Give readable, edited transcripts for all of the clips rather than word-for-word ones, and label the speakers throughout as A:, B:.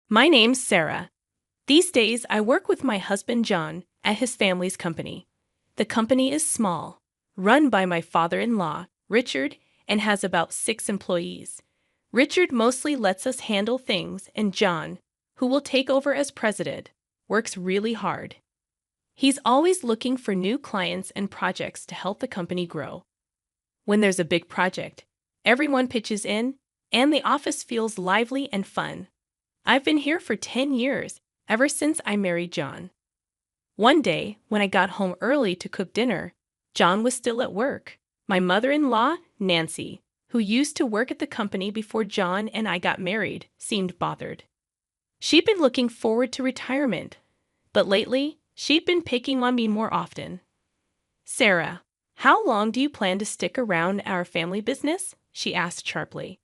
A: My name's Sarah. These days, I work with my husband John at his family's company. The company is small, run by my father-in-law, Richard, and has about 6 employees. Richard mostly lets us handle things, and John, who will take over as president, works really hard. He's always looking for new clients and projects to help the company grow. When there's a big project, everyone pitches in, and the office feels lively and fun. I've been here for 10 years, ever since I married John. One day, when I got home early to cook dinner, John was still at work. My mother-in-law, Nancy, who used to work at the company before John and I got married, seemed bothered. She'd been looking forward to retirement, but lately, she'd been picking on me more often. "Sarah, how long do you plan to stick around our family business?" she asked sharply.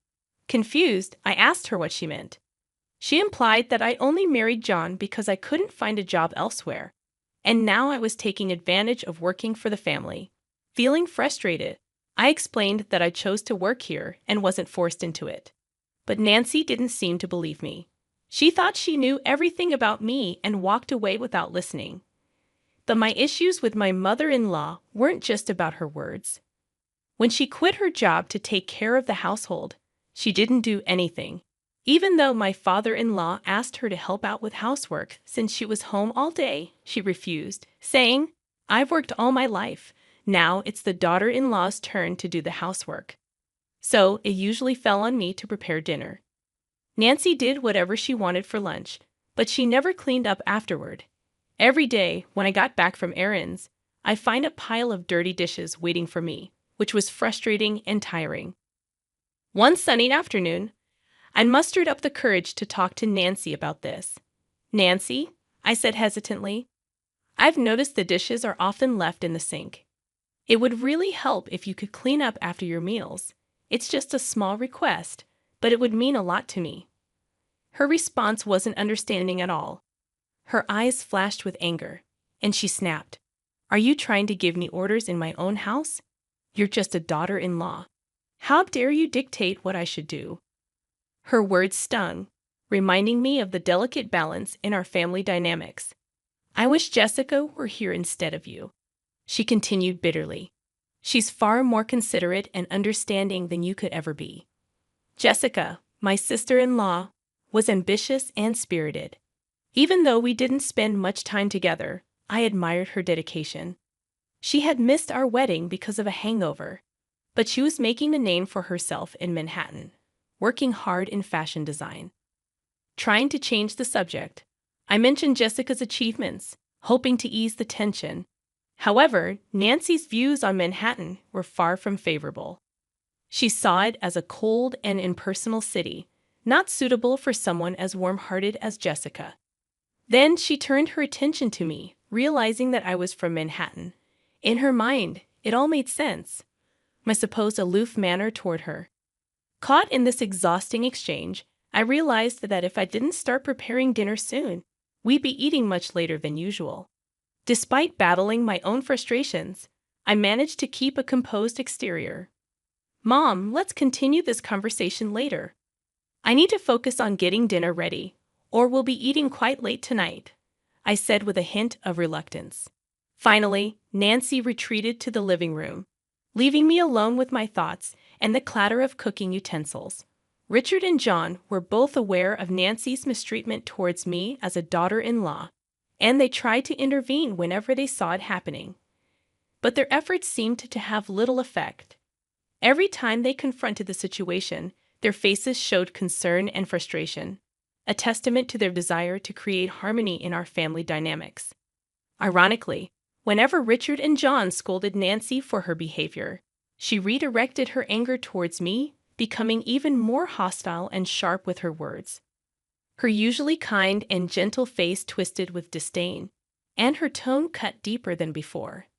A: Confused, I asked her what she meant. She implied that I only married John because I couldn't find a job elsewhere, and now I was taking advantage of working for the family. Feeling frustrated, I explained that I chose to work here and wasn't forced into it. But Nancy didn't seem to believe me. She thought she knew everything about me and walked away without listening. But my issues with my mother-in-law weren't just about her words. When she quit her job to take care of the household, she didn't do anything. Even though my father-in-law asked her to help out with housework since she was home all day, she refused, saying, "I've worked all my life. Now it's the daughter-in-law's turn to do the housework." So it usually fell on me to prepare dinner. Nancy did whatever she wanted for lunch, but she never cleaned up afterward. Every day, when I got back from errands, I find a pile of dirty dishes waiting for me, which was frustrating and tiring. One sunny afternoon, I mustered up the courage to talk to Nancy about this. "Nancy," I said hesitantly, "I've noticed the dishes are often left in the sink. It would really help if you could clean up after your meals. It's just a small request, but it would mean a lot to me." Her response wasn't understanding at all. Her eyes flashed with anger, and she snapped, "Are you trying to give me orders in my own house? You're just a daughter-in-law. How dare you dictate what I should do?" Her words stung, reminding me of the delicate balance in our family dynamics. "I wish Jessica were here instead of you," she continued bitterly. "She's far more considerate and understanding than you could ever be." Jessica, my sister-in-law, was ambitious and spirited. Even though we didn't spend much time together, I admired her dedication. She had missed our wedding because of a hangover, but she was making a name for herself in Manhattan, working hard in fashion design. Trying to change the subject, I mentioned Jessica's achievements, hoping to ease the tension. However, Nancy's views on Manhattan were far from favorable. She saw it as a cold and impersonal city, not suitable for someone as warm-hearted as Jessica. Then she turned her attention to me, realizing that I was from Manhattan. In her mind, it all made sense. My supposed aloof manner toward her. Caught in this exhausting exchange, I realized that if I didn't start preparing dinner soon, we'd be eating much later than usual. Despite battling my own frustrations, I managed to keep a composed exterior. "Mom, let's continue this conversation later. I need to focus on getting dinner ready, or we'll be eating quite late tonight," I said with a hint of reluctance. Finally, Nancy retreated to the living room, leaving me alone with my thoughts and the clatter of cooking utensils. Richard and John were both aware of Nancy's mistreatment towards me as a daughter-in-law, and they tried to intervene whenever they saw it happening. But their efforts seemed to have little effect. Every time they confronted the situation, their faces showed concern and frustration, a testament to their desire to create harmony in our family dynamics. Ironically, whenever Richard and John scolded Nancy for her behavior, she redirected her anger towards me, becoming even more hostile and sharp with her words. Her usually kind and gentle face twisted with disdain, and her tone cut deeper than before.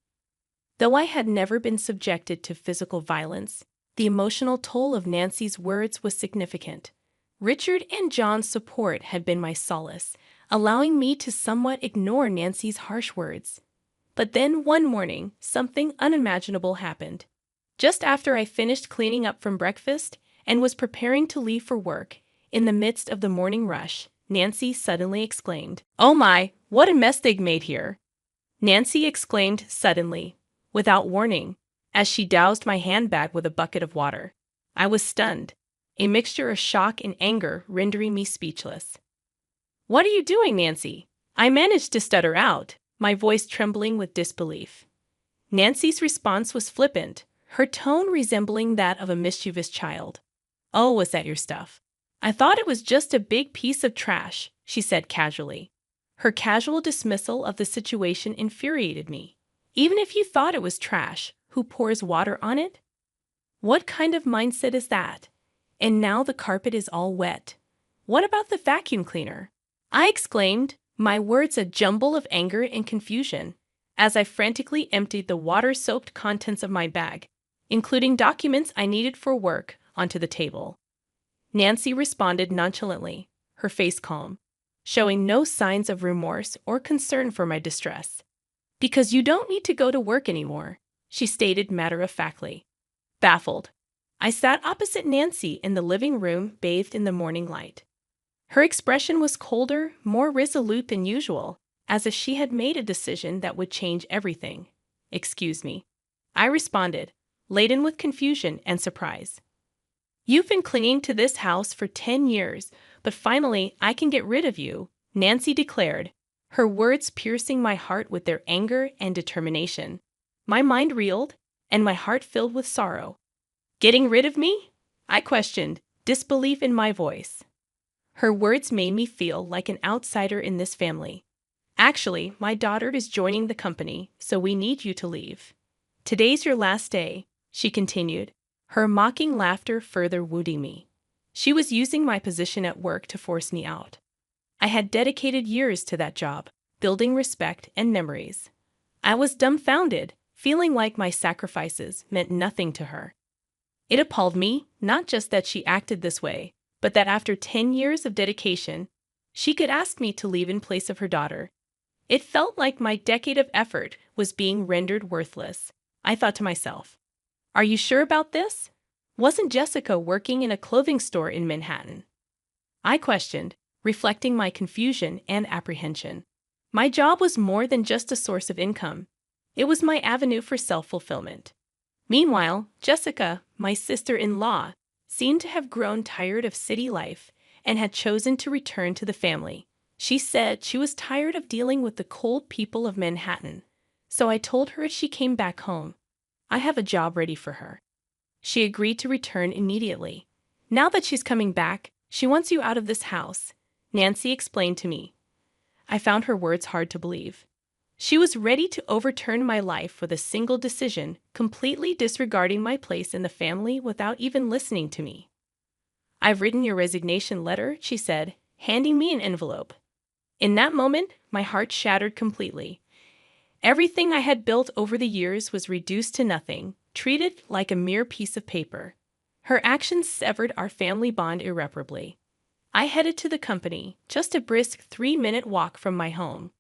A: Though I had never been subjected to physical violence, the emotional toll of Nancy's words was significant. Richard and John's support had been my solace, allowing me to somewhat ignore Nancy's harsh words. But then one morning, something unimaginable happened. Just after I finished cleaning up from breakfast and was preparing to leave for work, in the midst of the morning rush, Nancy suddenly exclaimed. "Oh my, what a mess they've made here!" Nancy exclaimed suddenly, without warning, as she doused my handbag with a bucket of water. I was stunned, a mixture of shock and anger rendering me speechless. "What are you doing, Nancy?" I managed to stutter out, my voice trembling with disbelief. Nancy's response was flippant, her tone resembling that of a mischievous child. "Oh, was that your stuff? I thought it was just a big piece of trash," she said casually. Her casual dismissal of the situation infuriated me. Even if you thought it was trash, who pours water on it? What kind of mindset is that? And now the carpet is all wet. What about the vacuum cleaner? I exclaimed, my words a jumble of anger and confusion, as I frantically emptied the water-soaked contents of my bag, including documents I needed for work, onto the table. Nancy responded nonchalantly, her face calm, showing no signs of remorse or concern for my distress. "Because you don't need to go to work anymore," she stated matter-of-factly. Baffled, I sat opposite Nancy in the living room bathed in the morning light. Her expression was colder, more resolute than usual, as if she had made a decision that would change everything. "Excuse me," I responded, laden with confusion and surprise. "You've been clinging to this house for 10 years, but finally I can get rid of you," Nancy declared, her words piercing my heart with their anger and determination. My mind reeled, and my heart filled with sorrow. "Getting rid of me?" I questioned, disbelief in my voice. Her words made me feel like an outsider in this family. "Actually, my daughter is joining the company, so we need you to leave. Today's your last day," she continued, her mocking laughter further wounding me. She was using my position at work to force me out. I had dedicated years to that job, building respect and memories. I was dumbfounded, feeling like my sacrifices meant nothing to her. It appalled me, not just that she acted this way, but that after 10 years of dedication, she could ask me to leave in place of her daughter. It felt like my decade of effort was being rendered worthless. I thought to myself, "Are you sure about this? Wasn't Jessica working in a clothing store in Manhattan?" I questioned, reflecting my confusion and apprehension. My job was more than just a source of income. It was my avenue for self-fulfillment. Meanwhile, Jessica, my sister-in-law, seemed to have grown tired of city life and had chosen to return to the family. She said she was tired of dealing with the cold people of Manhattan, so I told her she came back home. I have a job ready for her. She agreed to return immediately. "Now that she's coming back, she wants you out of this house," Nancy explained to me. I found her words hard to believe. She was ready to overturn my life with a single decision, completely disregarding my place in the family without even listening to me. "I've written your resignation letter," she said, handing me an envelope. In that moment, my heart shattered completely. Everything I had built over the years was reduced to nothing, treated like a mere piece of paper. Her actions severed our family bond irreparably. I headed to the company, just a brisk 3-minute walk from my home.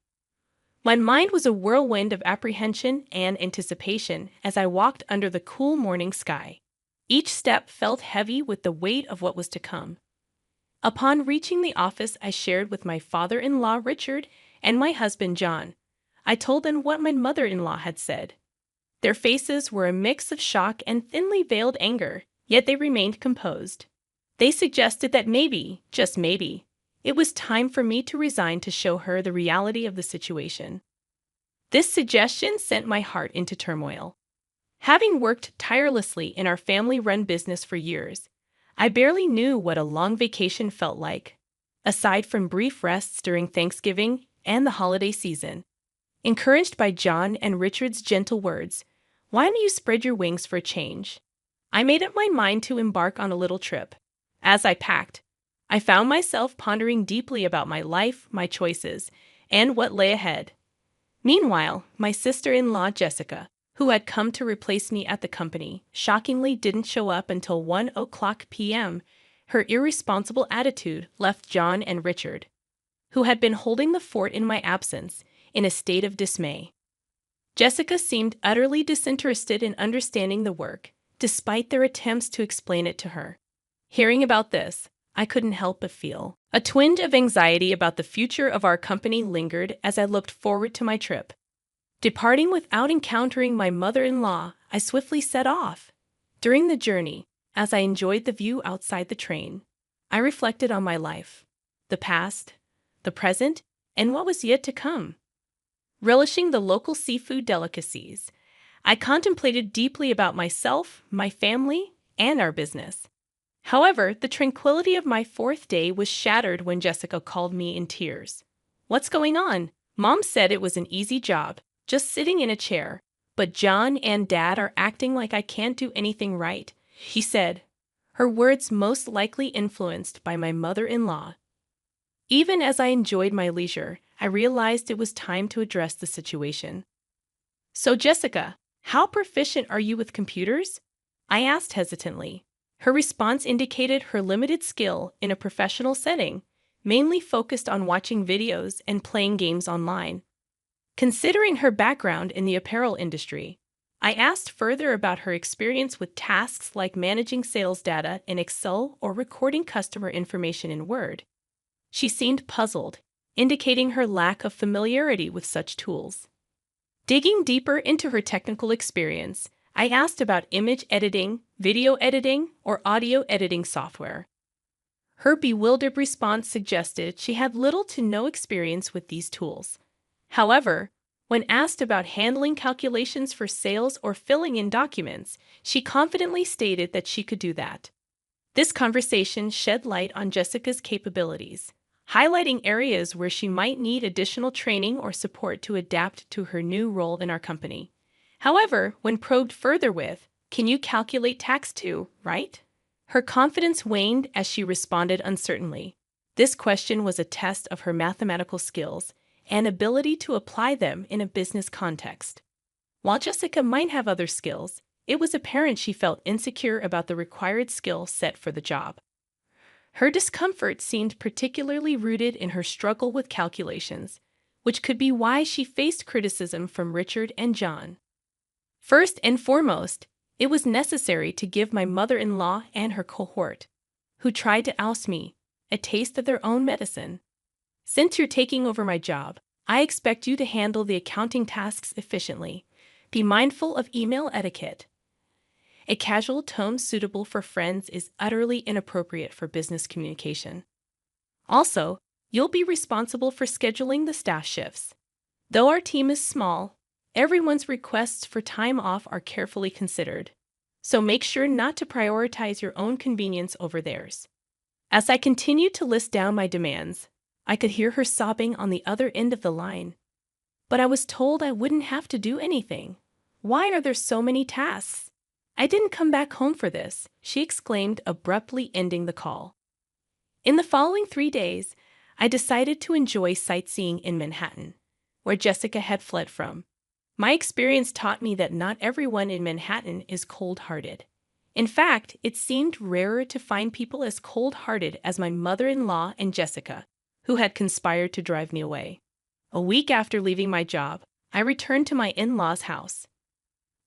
A: My mind was a whirlwind of apprehension and anticipation as I walked under the cool morning sky. Each step felt heavy with the weight of what was to come. Upon reaching the office, I shared with my father-in-law Richard and my husband John. I told them what my mother-in-law had said. Their faces were a mix of shock and thinly veiled anger, yet they remained composed. They suggested that maybe, just maybe, it was time for me to resign to show her the reality of the situation. This suggestion sent my heart into turmoil. Having worked tirelessly in our family-run business for years, I barely knew what a long vacation felt like, aside from brief rests during Thanksgiving and the holiday season. Encouraged by John and Richard's gentle words, "Why don't you spread your wings for a change?" I made up my mind to embark on a little trip. As I packed, I found myself pondering deeply about my life, my choices, and what lay ahead. Meanwhile, my sister-in-law Jessica, who had come to replace me at the company, shockingly didn't show up until 1:00 p.m. Her irresponsible attitude left John and Richard, who had been holding the fort in my absence, in a state of dismay. Jessica seemed utterly disinterested in understanding the work, despite their attempts to explain it to her. Hearing about this, I couldn't help but feel. A twinge of anxiety about the future of our company lingered as I looked forward to my trip. Departing without encountering my mother-in-law, I swiftly set off. During the journey, as I enjoyed the view outside the train, I reflected on my life, the past, the present, and what was yet to come. Relishing the local seafood delicacies, I contemplated deeply about myself, my family, and our business. However, the tranquility of my fourth day was shattered when Jessica called me in tears. "What's going on? Mom said it was an easy job, just sitting in a chair, but John and Dad are acting like I can't do anything right," she said, her words most likely influenced by my mother-in-law. Even as I enjoyed my leisure, I realized it was time to address the situation. "So, Jessica, how proficient are you with computers?" I asked hesitantly. Her response indicated her limited skill in a professional setting, mainly focused on watching videos and playing games online. Considering her background in the apparel industry, I asked further about her experience with tasks like managing sales data in Excel or recording customer information in Word. She seemed puzzled, indicating her lack of familiarity with such tools. Digging deeper into her technical experience, I asked about image editing, video editing, or audio editing software. Her bewildered response suggested she had little to no experience with these tools. However, when asked about handling calculations for sales or filling in documents, she confidently stated that she could do that. This conversation shed light on Jessica's capabilities, highlighting areas where she might need additional training or support to adapt to her new role in our company. However, when probed further with, "Can you calculate tax too, right?" her confidence waned as she responded uncertainly. This question was a test of her mathematical skills and ability to apply them in a business context. While Jessica might have other skills, it was apparent she felt insecure about the required skill set for the job. Her discomfort seemed particularly rooted in her struggle with calculations, which could be why she faced criticism from Richard and John. First and foremost, it was necessary to give my mother-in-law and her cohort, who tried to oust me, a taste of their own medicine. "Since you're taking over my job, I expect you to handle the accounting tasks efficiently. Be mindful of email etiquette." A casual tone suitable for friends is utterly inappropriate for business communication. Also, you'll be responsible for scheduling the staff shifts. Though our team is small, everyone's requests for time off are carefully considered, so make sure not to prioritize your own convenience over theirs. As I continued to list down my demands, I could hear her sobbing on the other end of the line. "But I was told I wouldn't have to do anything. Why are there so many tasks? I didn't come back home for this," she exclaimed, abruptly ending the call. In the following 3 days, I decided to enjoy sightseeing in Manhattan, where Jessica had fled from. My experience taught me that not everyone in Manhattan is cold-hearted. In fact, it seemed rarer to find people as cold-hearted as my mother-in-law and Jessica, who had conspired to drive me away. A week after leaving my job, I returned to my in-laws' house.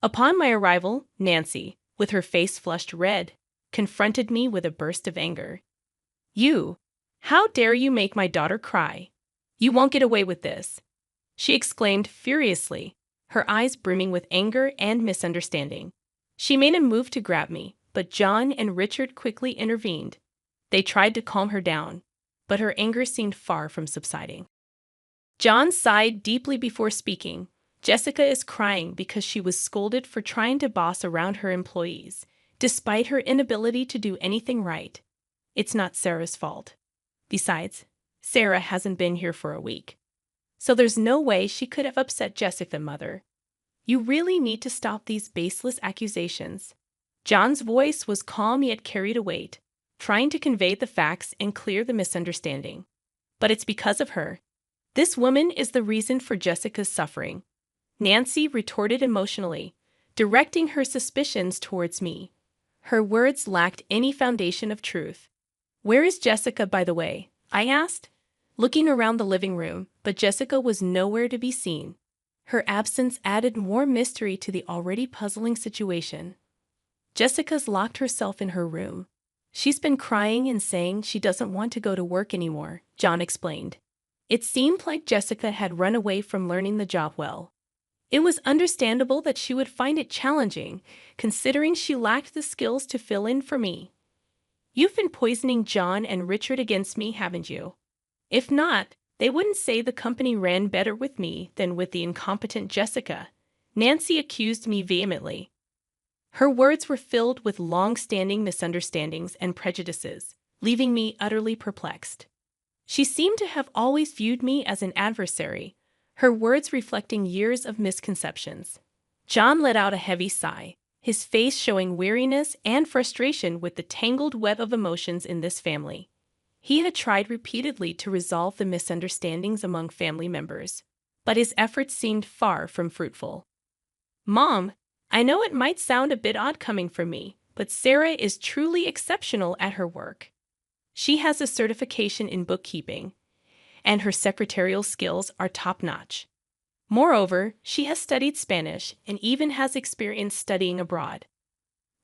A: Upon my arrival, Nancy, with her face flushed red, confronted me with a burst of anger. How dare you make my daughter cry? You won't get away with this," she exclaimed furiously, her eyes brimming with anger and misunderstanding. She made a move to grab me, but John and Richard quickly intervened. They tried to calm her down, but her anger seemed far from subsiding. John sighed deeply before speaking. "Jessica is crying because she was scolded for trying to boss around her employees, despite her inability to do anything right. It's not Sarah's fault. Besides, Sarah hasn't been here for a week, so there's no way she could have upset Jessica, Mother. You really need to stop these baseless accusations." John's voice was calm yet carried a weight, trying to convey the facts and clear the misunderstanding. "But it's because of her. This woman is the reason for Jessica's suffering," Nancy retorted emotionally, directing her suspicions towards me. Her words lacked any foundation of truth. "Where is Jessica, by the way?" I asked, looking around the living room, but Jessica was nowhere to be seen. Her absence added more mystery to the already puzzling situation. "Jessica's locked herself in her room. She's been crying and saying she doesn't want to go to work anymore, John explained. It seemed like Jessica had run away from learning the job well. It was understandable that she would find it challenging, considering she lacked the skills to fill in for me. You've been poisoning John and Richard against me, haven't you? If not, they wouldn't say the company ran better with me than with the incompetent Jessica, Nancy accused me vehemently. Her words were filled with long-standing misunderstandings and prejudices, leaving me utterly perplexed. She seemed to have always viewed me as an adversary, her words reflecting years of misconceptions. John let out a heavy sigh, his face showing weariness and frustration with the tangled web of emotions in this family. He had tried repeatedly to resolve the misunderstandings among family members, but his efforts seemed far from fruitful. Mom, I know it might sound a bit odd coming from me, but Sarah is truly exceptional at her work. She has a certification in bookkeeping, and her secretarial skills are top-notch. Moreover, she has studied Spanish and even has experience studying abroad.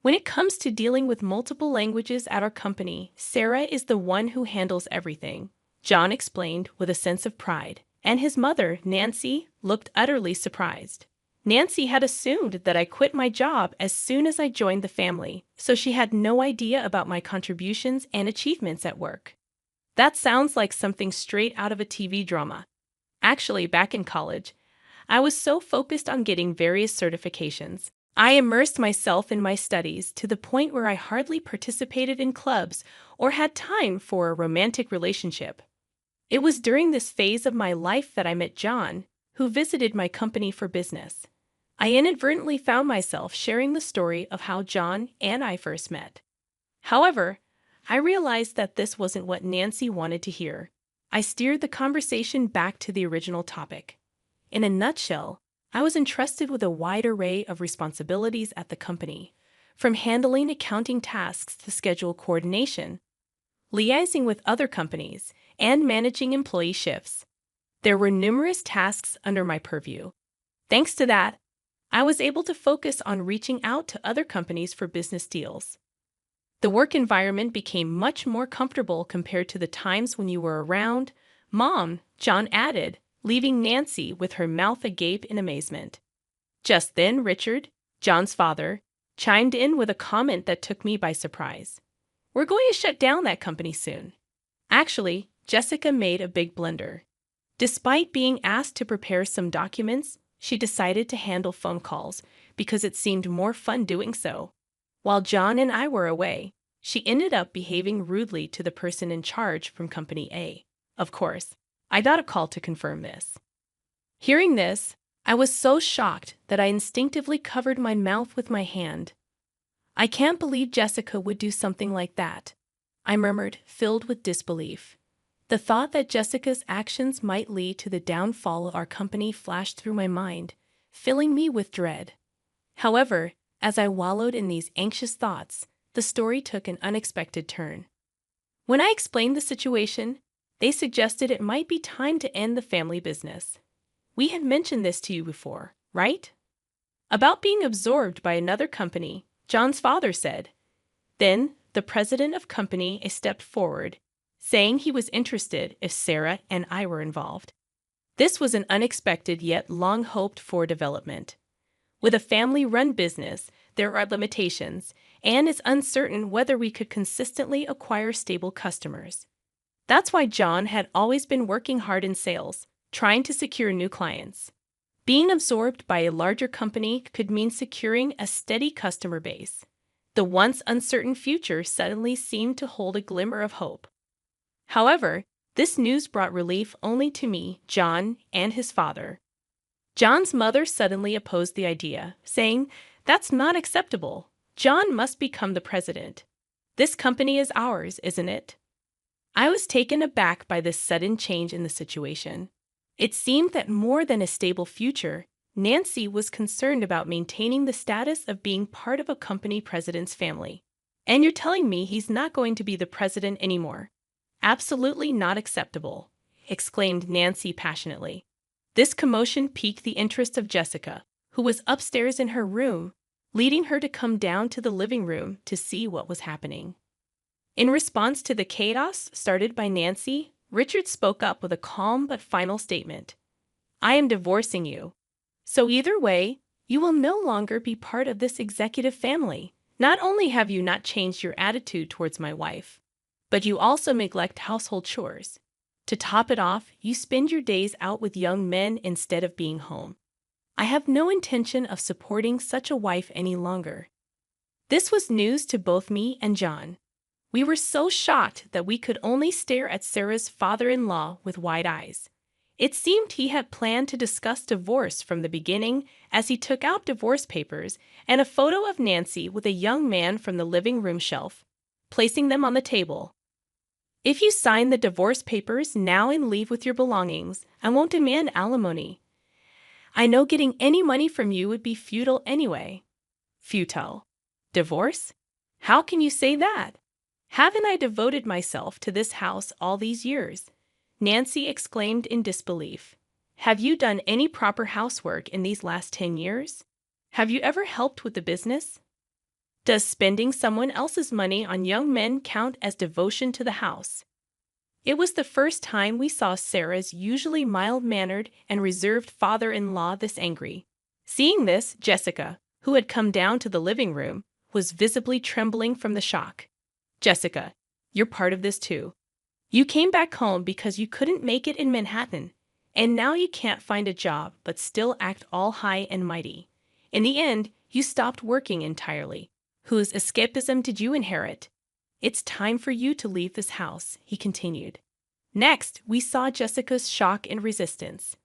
A: When it comes to dealing with multiple languages at our company, Sarah is the one who handles everything, John explained with a sense of pride, and his mother, Nancy, looked utterly surprised. Nancy had assumed that I quit my job as soon as I joined the family, so she had no idea about my contributions and achievements at work. That sounds like something straight out of a TV drama. Actually, back in college, I was so focused on getting various certifications. I immersed myself in my studies to the point where I hardly participated in clubs or had time for a romantic relationship. It was during this phase of my life that I met John, who visited my company for business. I inadvertently found myself sharing the story of how John and I first met. However, I realized that this wasn't what Nancy wanted to hear. I steered the conversation back to the original topic. In a nutshell, I was entrusted with a wide array of responsibilities at the company, from handling accounting tasks to schedule coordination, liaising with other companies, and managing employee shifts. There were numerous tasks under my purview. Thanks to that, I was able to focus on reaching out to other companies for business deals. The work environment became much more comfortable compared to the times when you were around, Mom, John added, leaving Nancy with her mouth agape in amazement. Just then, Richard, John's father, chimed in with a comment that took me by surprise. We're going to shut down that company soon. Actually, Jessica made a big blunder. Despite being asked to prepare some documents, she decided to handle phone calls because it seemed more fun doing so. While John and I were away, she ended up behaving rudely to the person in charge from Company A. Of course, I got a call to confirm this. Hearing this, I was so shocked that I instinctively covered my mouth with my hand. I can't believe Jessica would do something like that, I murmured, filled with disbelief. The thought that Jessica's actions might lead to the downfall of our company flashed through my mind, filling me with dread. However, as I wallowed in these anxious thoughts, the story took an unexpected turn. When I explained the situation, they suggested it might be time to end the family business. We had mentioned this to you before, right? About being absorbed by another company, John's father said. Then, the president of Company A stepped forward, saying he was interested if Sarah and I were involved. This was an unexpected yet long-hoped-for development. With a family-run business, there are limitations, and it's uncertain whether we could consistently acquire stable customers. That's why John had always been working hard in sales, trying to secure new clients. Being absorbed by a larger company could mean securing a steady customer base. The once uncertain future suddenly seemed to hold a glimmer of hope. However, this news brought relief only to me, John, and his father. John's mother suddenly opposed the idea, saying, "That's not acceptable. John must become the president. This company is ours, isn't it?" I was taken aback by this sudden change in the situation. It seemed that more than a stable future, Nancy was concerned about maintaining the status of being part of a company president's family. And you're telling me he's not going to be the president anymore? Absolutely not acceptable, exclaimed Nancy passionately. This commotion piqued the interest of Jessica, who was upstairs in her room, leading her to come down to the living room to see what was happening. In response to the chaos started by Nancy, Richard spoke up with a calm but final statement. I am divorcing you. So either way, you will no longer be part of this executive family. Not only have you not changed your attitude towards my wife, but you also neglect household chores. To top it off, you spend your days out with young men instead of being home. I have no intention of supporting such a wife any longer. This was news to both me and John. We were so shocked that we could only stare at Sarah's father-in-law with wide eyes. It seemed he had planned to discuss divorce from the beginning, as he took out divorce papers and a photo of Nancy with a young man from the living room shelf, placing them on the table. If you sign the divorce papers now and leave with your belongings, I won't demand alimony. I know getting any money from you would be futile anyway. Futile. Divorce? How can you say that? Haven't I devoted myself to this house all these years? Nancy exclaimed in disbelief. Have you done any proper housework in these last 10 years? Have you ever helped with the business? Does spending someone else's money on young men count as devotion to the house? It was the first time we saw Sarah's usually mild-mannered and reserved father-in-law this angry. Seeing this, Jessica, who had come down to the living room, was visibly trembling from the shock. Jessica, you're part of this too. You came back home because you couldn't make it in Manhattan, and now you can't find a job but still act all high and mighty. In the end, you stopped working entirely. Whose escapism did you inherit? It's time for you to leave this house, he continued. Next, we saw Jessica's shock and resistance.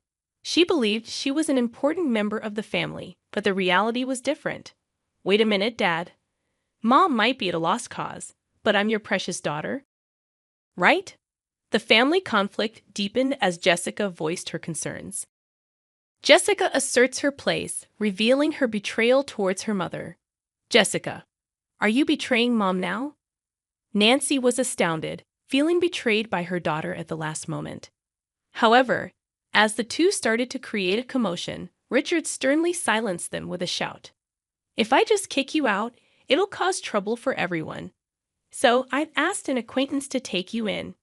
A: She believed she was an important member of the family, but the reality was different. Wait a minute, Dad. Mom might be at a lost cause, but I'm your precious daughter. Right? The family conflict deepened as Jessica voiced her concerns. Jessica asserts her place, revealing her betrayal towards her mother. Jessica, are you betraying Mom now? Nancy was astounded, feeling betrayed by her daughter at the last moment. However, as the two started to create a commotion, Richard sternly silenced them with a shout. If I just kick you out, it'll cause trouble for everyone. So I've asked an acquaintance to take you in.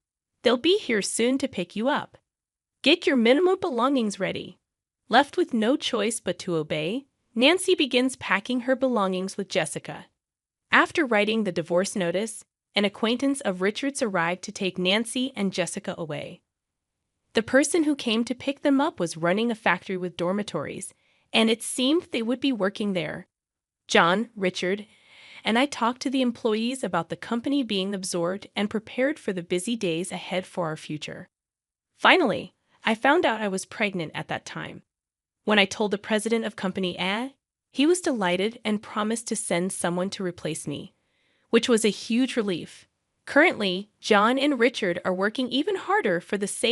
A: They'll be here soon to pick you up. Get your minimum belongings ready. Left with no choice but to obey, Nancy begins packing her belongings with Jessica. After writing the divorce notice, an acquaintance of Richard's arrived to take Nancy and Jessica away. The person who came to pick them up was running a factory with dormitories, and it seemed they would be working there. John, Richard, and I talked to the employees about the company being absorbed and prepared for the busy days ahead for our future. Finally, I found out I was pregnant at that time. When I told the president of Company A, he was delighted and promised to send someone to replace me, which was a huge relief. Currently, John and Richard are working even harder for the sake